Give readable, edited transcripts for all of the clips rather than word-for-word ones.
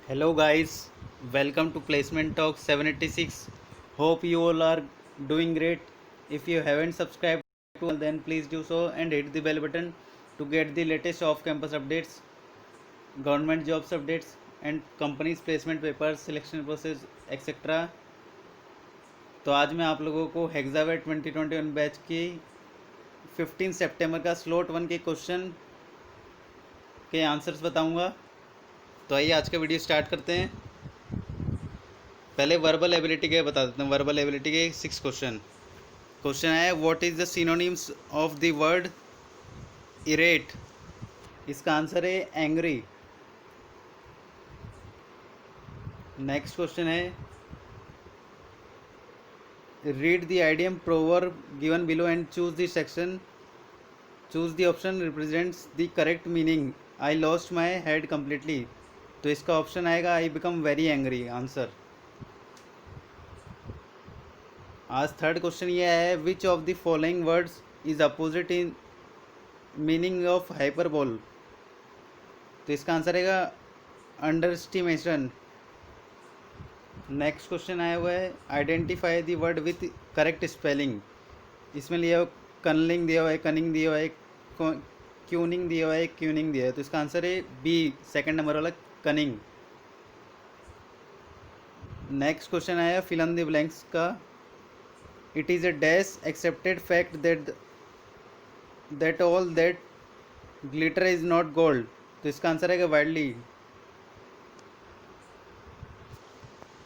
Hello guys, welcome to Placement Talk 786. Hope you all are doing great. If you haven't subscribed to us, then please do so and hit the bell button to get the latest off-campus updates, government jobs updates and companies placement papers, selection process etc. तो आज मैं आप लोगों को हेक्सावेट 2021 batch की 15 सितंबर का slot 1 के question के आंसर्स बताऊंगा। तो आइए आज का वीडियो स्टार्ट करते हैं। पहले वर्बल एबिलिटी के बता देता हूँ। वर्बल एबिलिटी के 6 क्वेश्चन है, what is the synonyms of the word irate. इसका आंसर है एंग्री। नेक्स्ट क्वेश्चन है, read the idiom proverb given below and choose the section. Choose the option represents the correct meaning. I lost my head completely. तो इसका option आएगा I become very angry answer. आज third question ये है, which of the following words is opposite in meaning of hyperbole. तो इसका answer रहेगा under estimation. Next question आया हुआ है, identify the word with correct spelling. इसमें लिया हुआ कनलिंग दिया हुआ है, कनिंग दिया हुआ है, क्यूनिंग दिया हुआ है, क्यूनिंग दिया है। तो इसका आंसर है बी, सेकंड नंबर वाला कनिंग। नेक्स्ट क्वेश्चन आया फिल इन द ब्लैंक्स का, it is a dash accepted fact that all that glitter is not gold. तो इसका आंसर है वाइडली।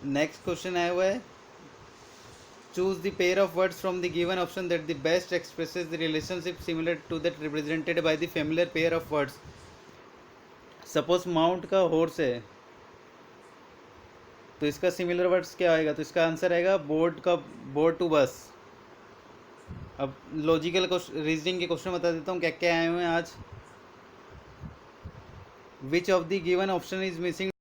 नेक्स्ट क्वेश्चन आया हुआ है, choose the pair of words from the given option that the best expresses the relationship similar to that represented by the familiar pair of words. Suppose mount का horse है, तो इसका similar words क्या आएगा। तो इसका आंसर आएगा board का बोर्ड टू बस। अब लॉजिकल रीजनिंग के क्वेश्चन बता देता हूँ क्या क्या आए हुए हैं आज। Which of the given option is missing.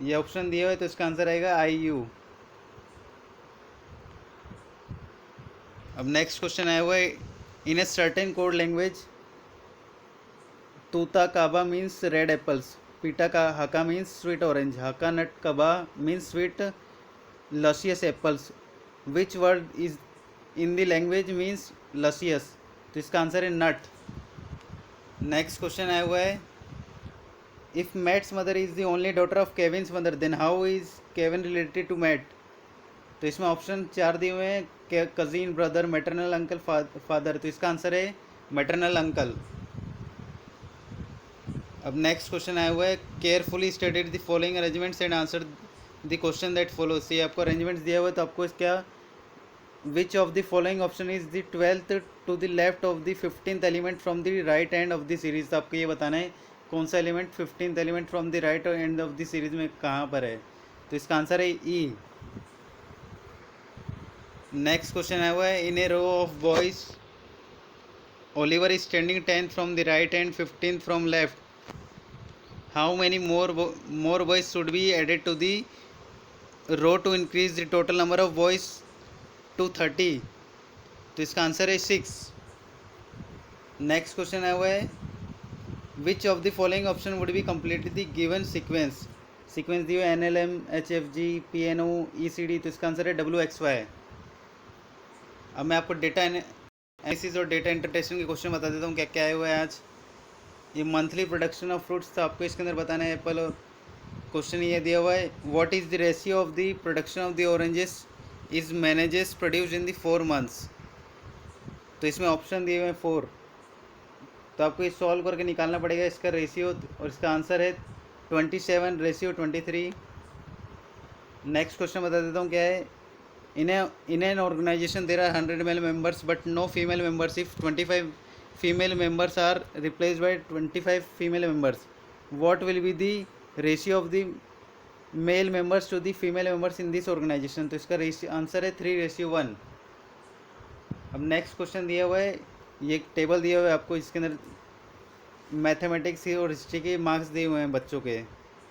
ये ऑप्शन दिया हुआ है, तो इसका आंसर आएगा आई यू। अब नेक्स्ट क्वेश्चन आया हुआ है, in a certain code language तूता काबा मीन्स रेड एप्पल्स, पीटा का हका मीन्स स्वीट ऑरेंज, हका नट कबा means sweet luscious apples. Which word is in the language means luscious. तो इसका आंसर है नट। नेक्स्ट क्वेश्चन आया हुआ है, if Matt's mother is the only daughter of Kevin's mother then how is Kevin related to Matt. तो इसमें option 4 दिए हुए हैं, cousin, brother, maternal uncle, father. तो इसका आंसर है मैटरनल अंकल। अब नेक्स्ट क्वेश्चन आया हुआ है, carefully studied the following arrangements and answer the question that follow. See आपको अरेंजमेंट्स दिया हुआ है, तो आपको इसका which of the following option is the 12th to the left of the 15th element from the right end of the series. तो आपको ये बताना है कौन सा element 15th element from the right end of the series में कहाँ पर है। तो इसका आंसर है ई। नेक्स्ट क्वेश्चन आया हुआ है, in a row of boys Oliver is standing 10th from the right and 15th from left. How many more boys should be added to the row to increase the total number of boys to 30। तो इसका answer है 6। Next question आया हुआ है, which of the following option would be complete the given sequence. Sequence दी हुई NLM, HFG, PNO, ECD। तो इसका आंसर है WXY। अब मैं आपको डेटा एनालिसिस और डेटा इंटरप्रिटेशन के क्वेश्चन बता देता हूँ क्या क्या आए हुआ है आज। ये मंथली प्रोडक्शन ऑफ फ्रूट्स था, आपको इसके अंदर बताना है एप्पल। और क्वेश्चन ये दिया हुआ है, what is the ratio of the production of the oranges is manages produce in the 4 months। तो इसमें ऑप्शन दिए हुए हैं 4। तो आपको ये सॉल्व करके निकालना पड़ेगा इसका रेशियो, और इसका आंसर है 27:23। नेक्स्ट क्वेश्चन बता देता हूँ क्या है, in an organization there are 100 male members but no female members. If 25 female members are replaced by 25 female members, what will be the ratio of the male members to the female members in this organization। तो इसका ratio answer है 3:1। अब next question दिया हुआ है, ये table दिया हुआ है आपको, इसके अंदर मैथमेटिक्स और हिस्ट्री के मार्क्स दिए हुए हैं बच्चों के।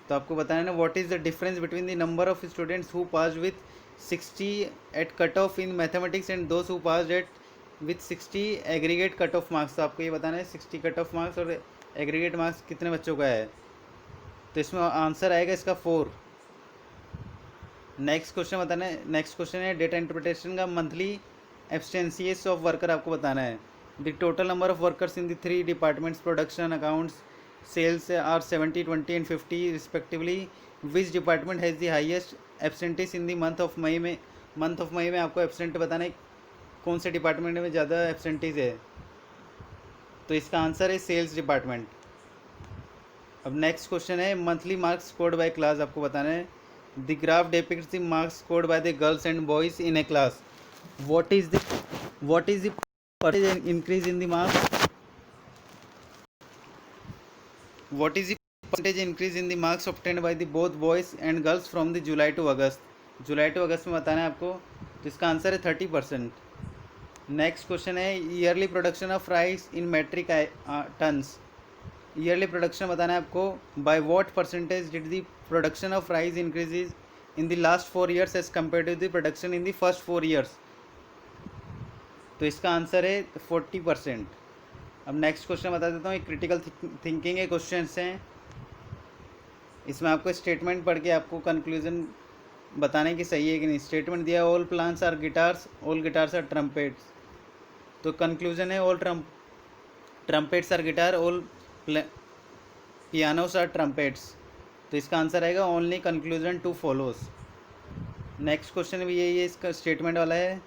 तो आपको बताना है ना, what is the difference between the number of students who pass with 60 at cutoff in mathematics and those who passed at with 60 aggregate cut off marks. तो आपको ये बताना है 60 कट ऑफ मार्क्स और एग्रीगेट मार्क्स कितने बच्चों का है, तो इसमें आंसर आएगा इसका 4। नेक्स्ट क्वेश्चन बताना है, नेक्स्ट क्वेश्चन है डेटा इंटरप्रिटेशन का मंथली एब्सटेंसीज ऑफ वर्कर आपको बताना है। The total number of workers in the 3 departments production accounts sales are 70 20 and 50 respectively. Which department has the highest absentees in the month of May में। Month of May में आपको absent बताना है कौन से डिपार्टमेंट में ज़्यादा एब्सेंटीज है, तो इसका आंसर है सेल्स डिपार्टमेंट। अब नेक्स्ट क्वेश्चन है monthly marks scored by class आपको बताना है। The graph depicts the marks scored by the girls and boys in a class. What is the percentage increase in the marks, what is the percentage increase in the marks obtained by the both boys and girls from the July to August. July to August में बताना है आपको, तो इसका answer है 30%। Next question है yearly production of rice in metric tons. Yearly production बताना है आपको, by what percentage did the production of rice increases in the last 4 years as compare to the production in the first 4 years। तो इसका answer है 40%। अब next question बता देता हूँ, एक क्रिटिकल थिंकिंग के क्वेश्चन हैं। इसमें आपको स्टेटमेंट पढ़ के आपको कंक्लूजन बताने की सही है कि नहीं। स्टेटमेंट दिया all plants are guitars, all guitars are trumpets. तो कंक्लूजन है all trumpets are guitar, all pianos are trumpets. तो इसका आंसर आएगा only conclusion two follows. Next question भी यही है, इसका स्टेटमेंट वाला है।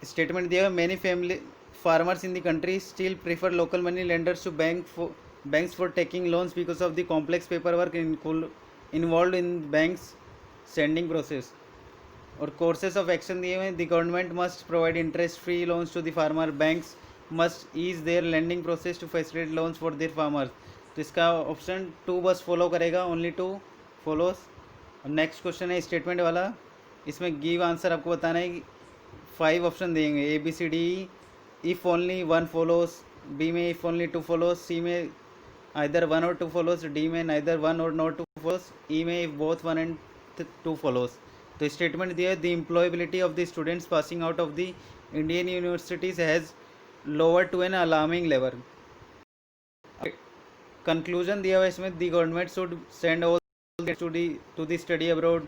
स्टेटमेंट दिया है many family farmers in the country still prefer local money lenders to banks for taking loans because of the complex paperwork involve in banks sending process. और courses of action दिए हुए हैं, the government must provide interest free loans to the farmer, banks must ease their landing process to facilitate loans for their farmers. तो इसका option 2 बस follow करेगा, only 2 follows. Next question है statement वाला, इसमें गिव आंसर आपको बताना है। 5 ऑप्शन देंगे ABCD। If only 1 follows, B में इफ़ ओनली 2 फॉलोस, सी में आइदर 1 और 2 फॉलोस, डी में नाइदर 1 और नॉट 2 फॉलोस, ई में इफ बोथ 1 एंड 2 फॉलोस। तो स्टेटमेंट दिया है the employability of the students passing out of the Indian universities has lower to an alarming level. Conclusion दिया हुआ है इसमें, the government should send all to the study abroad,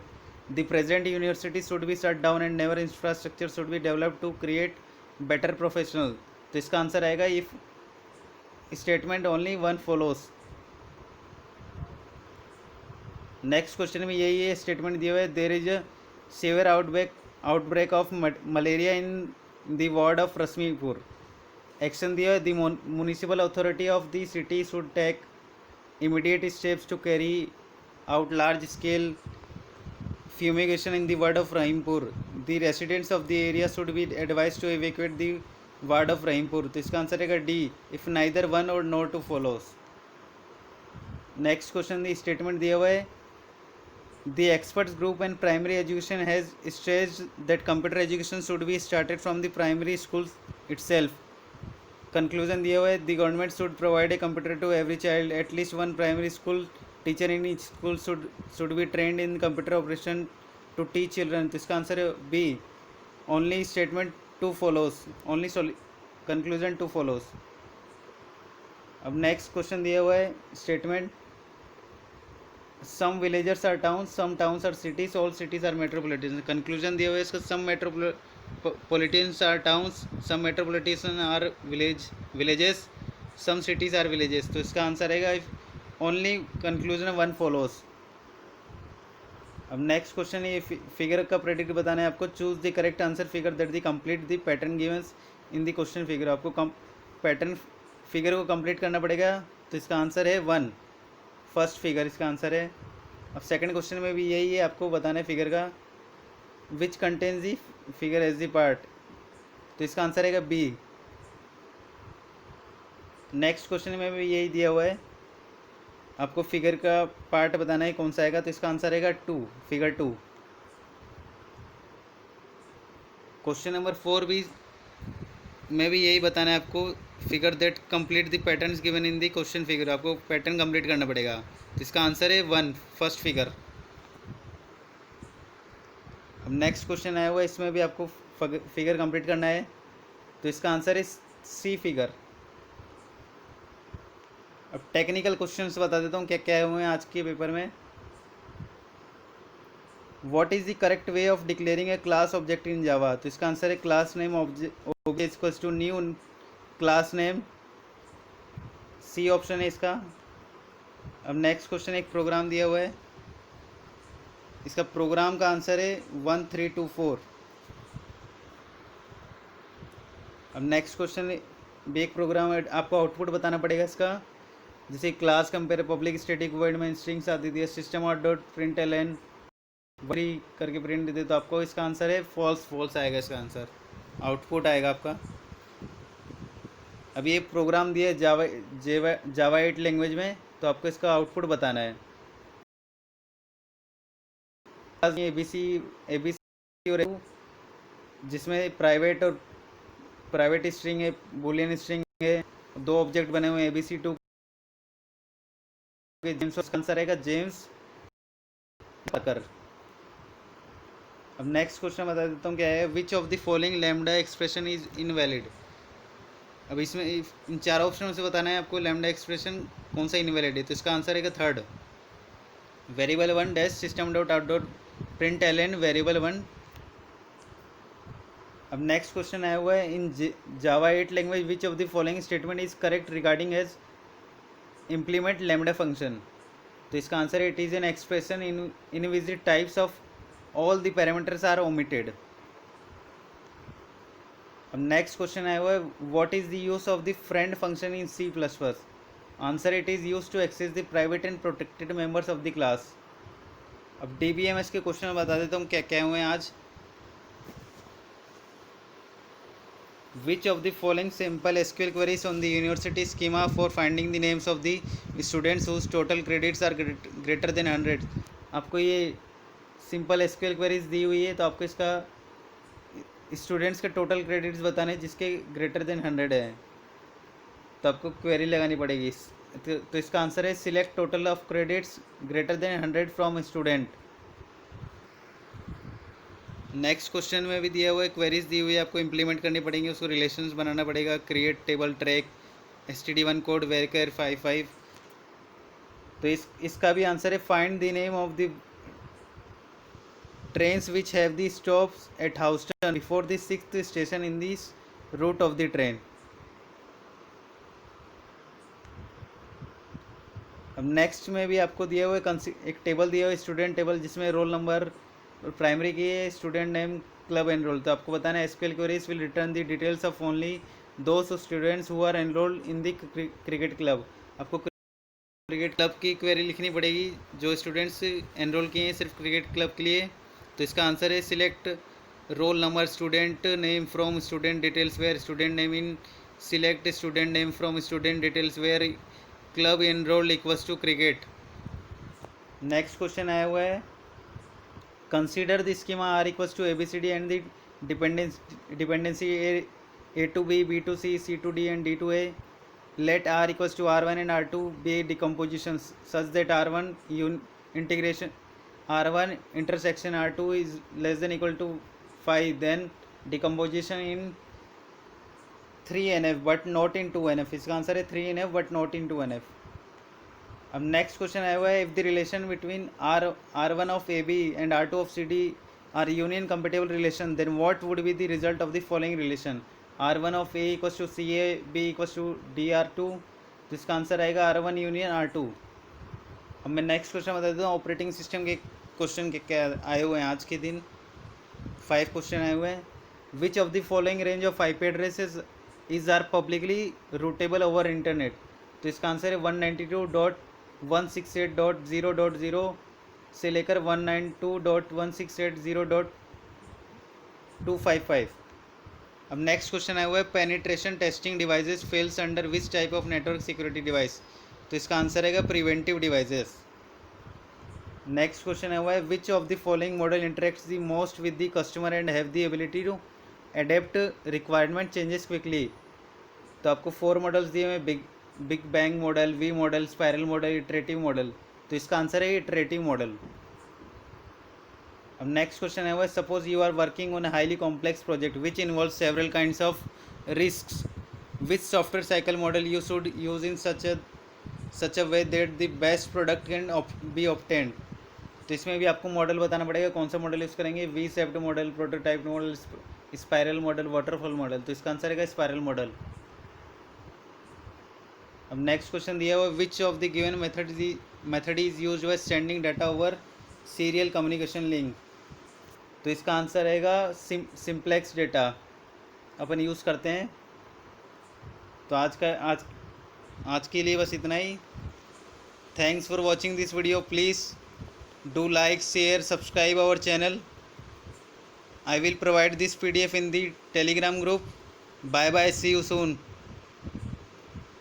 the present university should be shut down and never infrastructure should be developed to create better professional. तो इसका answer आएगा if statement only 1 follows. Next question में यही है, statement दिया हुआ है there is a severe outbreak of malaria in the ward of Rashmipur. Action दिया है the municipal authority of the city should take immediate steps to carry out large scale fumigation in the ward of Rahimpur. The residents of the area should be advised to evacuate the ward of Rahimpur। तो इसका answer है D, if neither 1 or no 2 follows। Next question the statement दिया हुआ है, the experts group and primary education has stressed that computer education should be started from the primary schools itself। Conclusion दिया हुआ है, the government should provide a computer to every child, at least one primary school teacher in each school should be trained in computer operation to teach children। तो इसका answer है B, only statement 2 follows, only conclusion 2 follows। अब next question दिया हुआ है statement, some villagers are towns, some towns are cities, all cities are metropolitan. Conclusion दिया हुआ है इसका, some metropolitans are towns, some metropolitan are villages, some cities are villages. तो इसका आंसर रहेगा ओनली कंक्लूजन 1 फॉलोस। अब नेक्स्ट क्वेश्चन है, figure का प्रेडिक्ट बताना है आपको। Choose the correct answer figure that the complete the pattern givens in the question figure. आपको पैटर्न फिगर को कंप्लीट करना पड़ेगा, तो इसका आंसर है 1, फर्स्ट फिगर इसका आंसर है। अब सेकंड क्वेश्चन में भी यही है, आपको बताना है फिगर का, which contains the figure as the part. तो इसका आंसर है B। नेक्स्ट क्वेश्चन में भी यही दिया हुआ है, आपको फिगर का पार्ट बताना है कौन सा आएगा। तो इसका आंसर आएगा 2, फिगर 2। क्वेश्चन नंबर 4 भी में भी यही बताना है आपको, figure that complete the patterns given in the question figure. आपको पैटर्न कंप्लीट करना पड़ेगा, तो इसका आंसर है 1, फर्स्ट फिगर। अब नेक्स्ट क्वेश्चन आया हुआ है, इसमें भी आपको फिगर कंप्लीट करना है। तो इसका आंसर इज सी फिगर। अब टेक्निकल क्वेश्चंस बता देता हूँ क्या क्या हुए हैं आज के पेपर में। What is the correct way of declaring a class object in Java? तो इसका आंसर है class name object equals to new class name, C option है इसका। अब नेक्स्ट क्वेश्चन एक प्रोग्राम दिया हुआ है, इसका प्रोग्राम का आंसर है 1324। अब नेक्स्ट क्वेश्चन भी एक प्रोग्राम है, आपको आउटपुट बताना पड़ेगा इसका। जैसे class compare public static void में स्ट्रिंग्स आती थी, system out dot print L N वरी करके प्रिंट देते, तो आपको इसका आंसर है फॉल्स। फॉल्स आएगा इसका आंसर, आउटपुट आएगा आपका। अब ये प्रोग्राम दिया है जावा 8 लैंग्वेज में, तो आपको इसका आउटपुट बताना है। एबीसी और जिसमें प्राइवेट स्ट्रिंग है, बूलियन स्ट्रिंग है, दो ऑब्जेक्ट बने हुए हैं ABC2। जेम्स का आंसर आएगा जेम्स टकर। अब नेक्स्ट क्वेश्चन बता देता हूँ क्या है। Which of the following lambda expression is invalid? अब इसमें इन चार ऑप्शन से बताना है आपको लैम्डा एक्सप्रेशन कौन सा इनवैलिड है। तो इसका आंसर है third, variable 1 dash system dot out dot print L N variable 1। अब नेक्स्ट क्वेश्चन आया हुआ है, इन Java 8 language which of the following statement is correct regarding as implement lambda function? तो इसका आंसर है it is an expression in which the types of all the parameters are omitted. अब next question आया हुआ है, what is the use of the friend function in C++? Answer it is use to access the private and protected members of the class. अब DBMS के question बता देता हूँ क्या क्या हुए हैं आज। Which of the following simple SQL queries on the university schema for finding the names of the students whose total credits are greater than 100? आपको ये सिंपल SQL queries दी हुई है, तो आपको इसका स्टूडेंट्स के टोटल क्रेडिट्स बताने हैं जिसके ग्रेटर देन 100 है, तो आपको क्वेरी लगानी पड़ेगी। तो इसका आंसर है select total of credits greater than 100 from student. Next question में भी दिया हुआ है, क्वेरीज दी हुई है, आपको इंप्लीमेंट करनी पड़ेंगी, उसको रिलेशंस बनाना पड़ेगा। Create table track std1 code varchar 55। तो इसका भी आंसर है find the name of the trains which have the stops at Houston before the 6th station in this route of the train. अब नेक्स्ट में भी आपको दिया हुआ है एक टेबल दिया हुआ है, स्टूडेंट टेबल, जिसमें रोल नंबर और प्राइमरी की है, स्टूडेंट नेम, क्लब एनरोल। तो आपको बताना है SQL queries will return the details of only those students who are enrolled in the cricket club. आपको क्रिकेट क्लब की क्वेरी लिखनी पड़ेगी जो स्टूडेंट्स एनरोल किए हैं सिर्फ क्रिकेट क्लब के लिए। तो इसका आंसर है select roll number student name from student details where student name in select student name from student details where club enrolled equals to cricket. Next question आया हुआ है, consider the schema R equals to ABCD and the dependency A to B, B to C, C to D and D to A. Let R equals to R1 and R2 be decompositions such that R1 integration R1 intersection R2 is less than equal to 5, then decomposition in 3NF but not in 2NF। इसका answer है 3NF but not in 2NF। अब next question आया हुआ है, if the relation between R1 of AB and R2 of CD are union compatible relation, then what would be the result of the following relation? R1 of A equals to CA, B equals to DR2। तो इसका answer आएगा R1 union R2। अब मैं next question बता देता हूँ, operating system के question के क्या आए हुए हैं आज के दिन। 5 क्वेश्चन आए हुए हैं। Which of the following range of IP addresses is are publicly routable over internet? तो इसका आंसर है 192.168.0.0 से लेकर 192.168.0.255। अब नेक्स्ट क्वेश्चन आया हुआ है, penetration testing devices fails under which type of network security device? तो इसका आंसर है प्रिवेंटिव डिवाइसेस। नेक्स्ट क्वेश्चन आया हुआ है, which of the following model interacts the most with the customer and have the ability to adapt requirement changes quickly? तो आपको 4 models दिए हुए, big bang model, V model, spiral model, iterative model. तो इसका answer है iterative model. अब next question है, suppose you are working on highly complex project which involve several kinds of risks. Which software cycle model you should use in such a way that the best product can be obtained. तो इसमें भी आपको model बताना पड़ेगा कौन सा model use करेंगे, V shaped model, prototype model, spiral model, waterfall model. तो इसका आंसर है स्पायरल मॉडल। अब नेक्स्ट क्वेश्चन दिया हुआ, विच of the given method is use by sending data over serial communication link. तो इसका आंसर रहेगा सिंप्लेक्स डेटा अपन यूज़ करते हैं। तो आज के लिए बस इतना ही। Thanks for watching this video. Please do like, share, subscribe our channel. I will provide this PDF in the Telegram group. Bye bye. See you soon.